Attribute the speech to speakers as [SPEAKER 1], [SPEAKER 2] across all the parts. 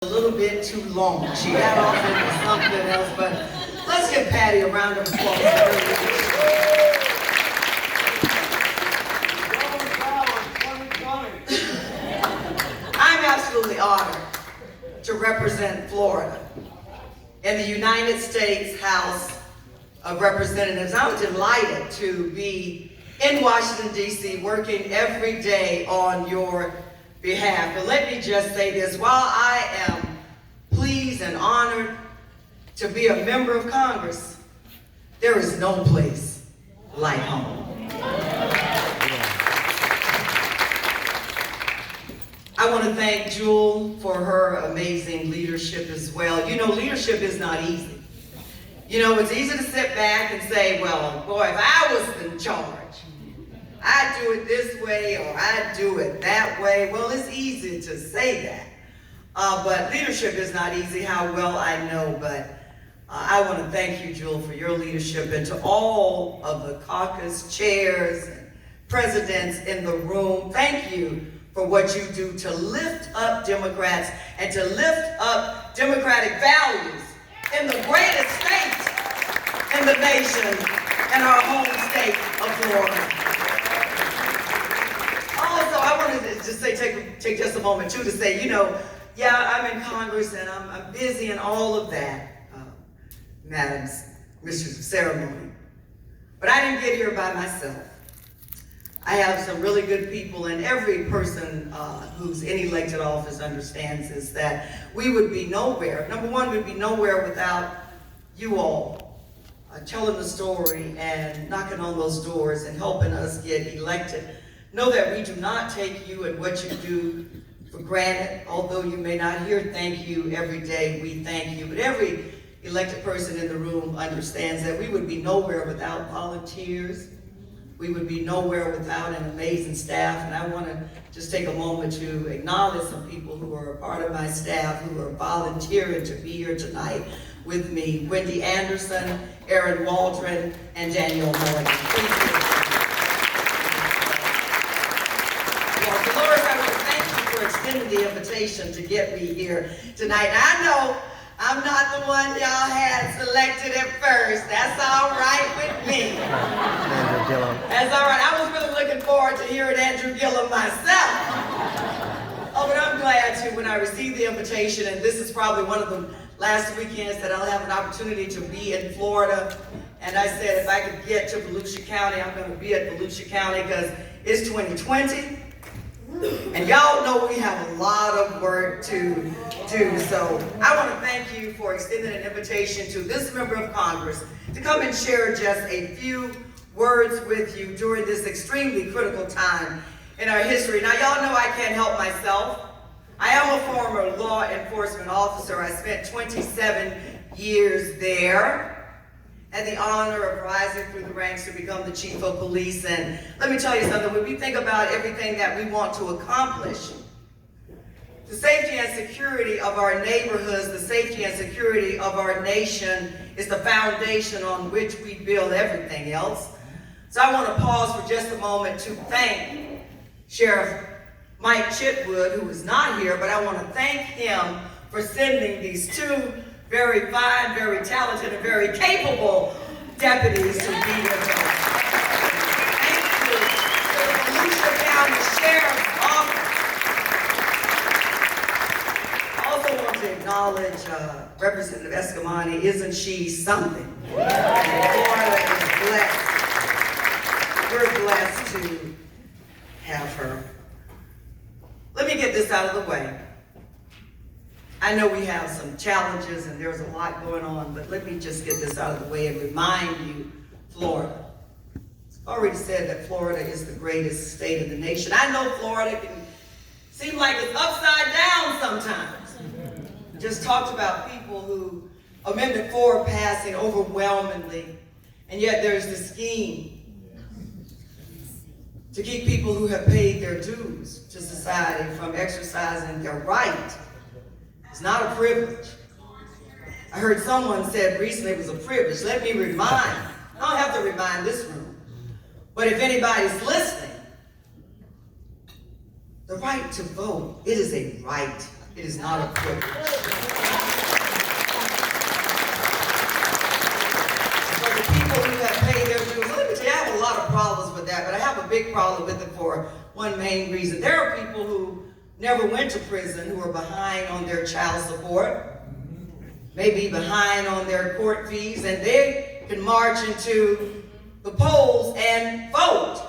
[SPEAKER 1] A little bit too long. She got off into something else, but let's give Patty a round of applause. I'm absolutely honored to represent Florida in the United States House of Representatives. I'm delighted to be in Washington, D.C., working every day on your behalf. But let me just say this, while I am pleased and honored to be a member of Congress, there is no place like home. I want to thank Jewel for her amazing leadership as well. You know, leadership is not easy. You know, it's easy to sit back and say, well, boy, if I was in charge, I do it this way or I do it that way. Well, it's easy to say that. But leadership is not easy, how well I know. But I want to thank you, Jewel, for your leadership, and to all of the caucus chairs and presidents in the room. Thank you for what you do to lift up Democrats and to lift up democratic values in the greatest state in the nation, in our home state of Florida. Also, I wanted to just say, take just a moment too to say, you know, yeah, I'm in Congress and I'm busy and all of that, madams, mistress of ceremony. But I didn't get here by myself. I have some really good people, and every person who's in elected office understands this, that we would be nowhere. Number one, we'd be nowhere without you all telling the story and knocking on those doors and helping us get elected. Know that we do not take you and what you do for granted. Although you may not hear thank you every day, we thank you. But every elected person in the room understands that we would be nowhere without volunteers. We would be nowhere without an amazing staff. And I want to just take a moment to acknowledge some people who are a part of my staff who are volunteering to be here tonight with me. Wendy Anderson, Aaron Waldron, and Danielle Morgan. Please. The invitation to get me here tonight. And I know I'm not the one y'all had selected at first. That's all right with me.
[SPEAKER 2] Andrew Gillum.
[SPEAKER 1] That's all right. I was really looking forward to hearing Andrew Gillum myself. Oh, but I'm glad to, when I received the invitation, and this is probably one of the last weekends that I'll have an opportunity to be in Florida. And I said if I could get to Volusia County, I'm going to be at Volusia County because it's 2020. And y'all know we have a lot of work to do. So I want to thank you for extending an invitation to this member of Congress to come and share just a few words with you during this extremely critical time in our history. Now, y'all know I can't help myself. I am a former law enforcement officer. I spent 27 years there. Had the honor of rising through the ranks to become the chief of police. And let me tell you something, when we think about everything that we want to accomplish, the safety and security of our neighborhoods, the safety and security of our nation is the foundation on which we build everything else. So I want to pause for just a moment to thank Sheriff Mike Chitwood, who is not here, but I want to thank him for sending these two very fine, very talented, and very capable deputies to be here tonight. Thank you to the Volusia County Sheriff's Office. I also want to acknowledge Representative Escamani. Isn't she something? Florida is blessed. We're blessed to have her. Let me get this out of the way. I know we have some challenges and there's a lot going on, but let me just get this out of the way and remind you, Florida. I've already said that Florida is the greatest state in the nation. I know Florida can seem like it's upside down sometimes. Just talked about people who Amendment 4 passing overwhelmingly, and yet there's the scheme to keep people who have paid their dues to society from exercising their right. It's not a privilege. I heard someone said recently it was a privilege. Let me remind, I don't have to remind this room, but if anybody's listening, the right to vote, it is a right. It is not a privilege. For the people who have paid their dues, let me tell you, I have a lot of problems with that, but I have a big problem with it for one main reason. There are people who never went to prison who are behind on their child support, maybe behind on their court fees, and they can march into the polls and vote.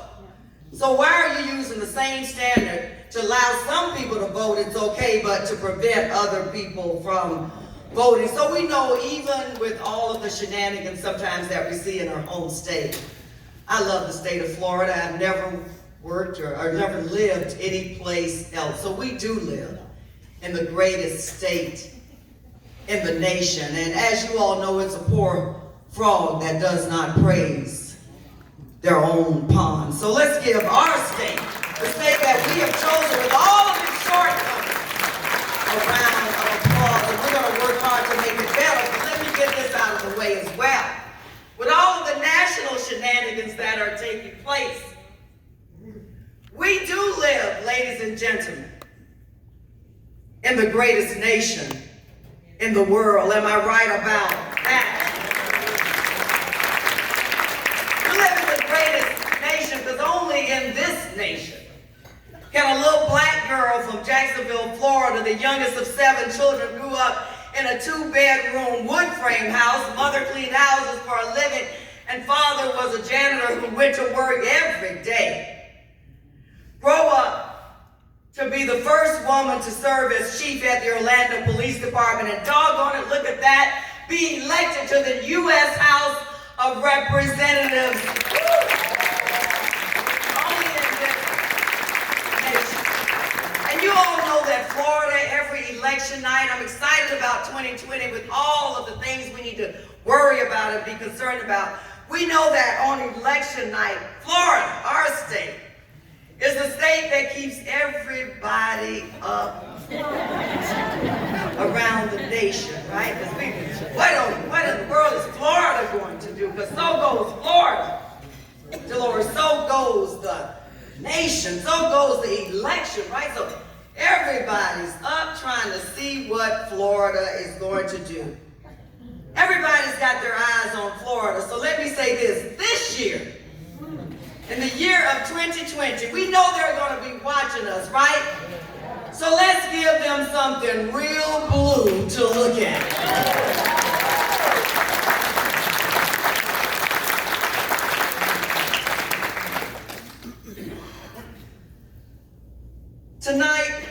[SPEAKER 1] So why are you using the same standard to allow some people to vote, it's okay, but to prevent other people from voting? So we know even with all of the shenanigans sometimes that we see in our home state. I love the state of Florida. I've never worked or never lived any place else. So we do live in the greatest state in the nation. And as you all know, it's a poor frog that does not praise their own pond. So let's give our state, the state that we have chosen with all of its shortcomings, a round of applause. And we're going to work hard to make it better. But let me get this out of the way as well. With all of the national shenanigans that are taking place, we do live, ladies and gentlemen, in the greatest nation in the world. Am I right about that? We live in the greatest nation because only in this nation can a little black girl from Jacksonville, Florida, the youngest of 7 children, grew up in a 2-bedroom wood frame house. Mother cleaned houses for a living, and father was a janitor who went to work every day. Grow up to be the first woman to serve as chief at the Orlando Police Department, and doggone it, look at that, be elected to the U.S. House of Representatives. Only in this nation. And you all know that Florida, every election night, I'm excited about 2020 with all of the things we need to worry about and be concerned about. We know that on election night, Florida, our state, is the state that keeps everybody up around the nation, right? Because what in the world is Florida going to do? Because so goes Florida, Dolores, so goes the nation, so goes the election, right? So everybody's up trying to see what Florida is going to do. Everybody's got their eyes on Florida. So let me say this year, in the year of 2020, we know they're going to be watching us, right? So let's give them something real blue to look at. Tonight,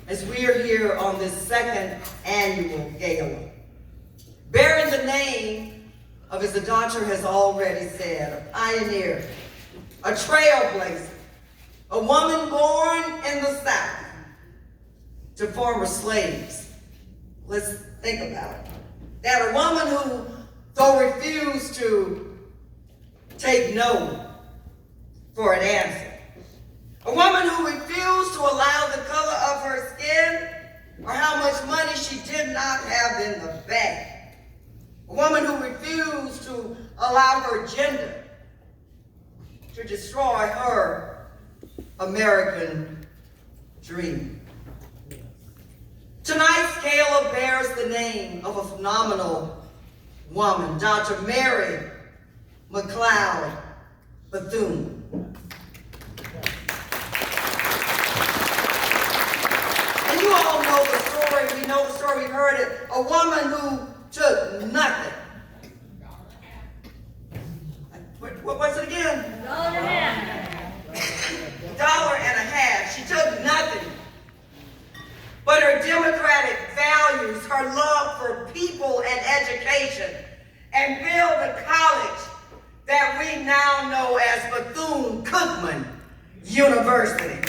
[SPEAKER 1] as we are here on this 2nd annual gala, bearing the name of, as the doctor has already said, a pioneer, a trailblazer, a woman born in the South to former slaves. Let's think about it. That a woman who, though refused to take no for an answer, a woman who refused to allow the color of her skin or how much money she did not have in the bank, a woman who refused to allow her gender to destroy her American dream. Tonight's gala bears the name of a phenomenal woman, Dr. Mary McLeod Bethune. And you all know the story, we know the story, we heard it, a woman who took nothing. What's it again? $1.50. She took nothing but her democratic values, her love for people and education, and build a college that we now know as Bethune-Cookman University.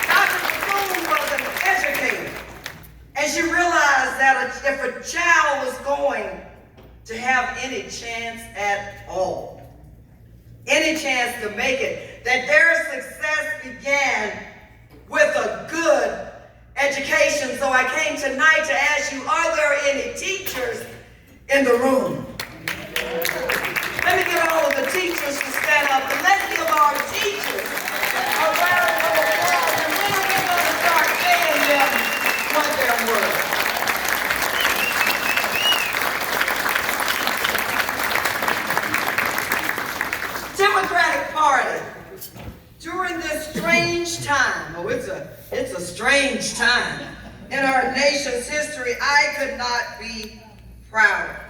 [SPEAKER 1] Dr. Bethune was an educator, and she realized that if a child was going to have any chance at all, any chance to make it, that their success began with a good education. So I came tonight to ask you, are there any teachers in the room? Let me get all of the teachers to stand up, and let's give our teachers a round of applause. And when are we going to start them what they're worth. Democratic Party, during this strange time, it's a strange time in our nation's history, I could not be prouder.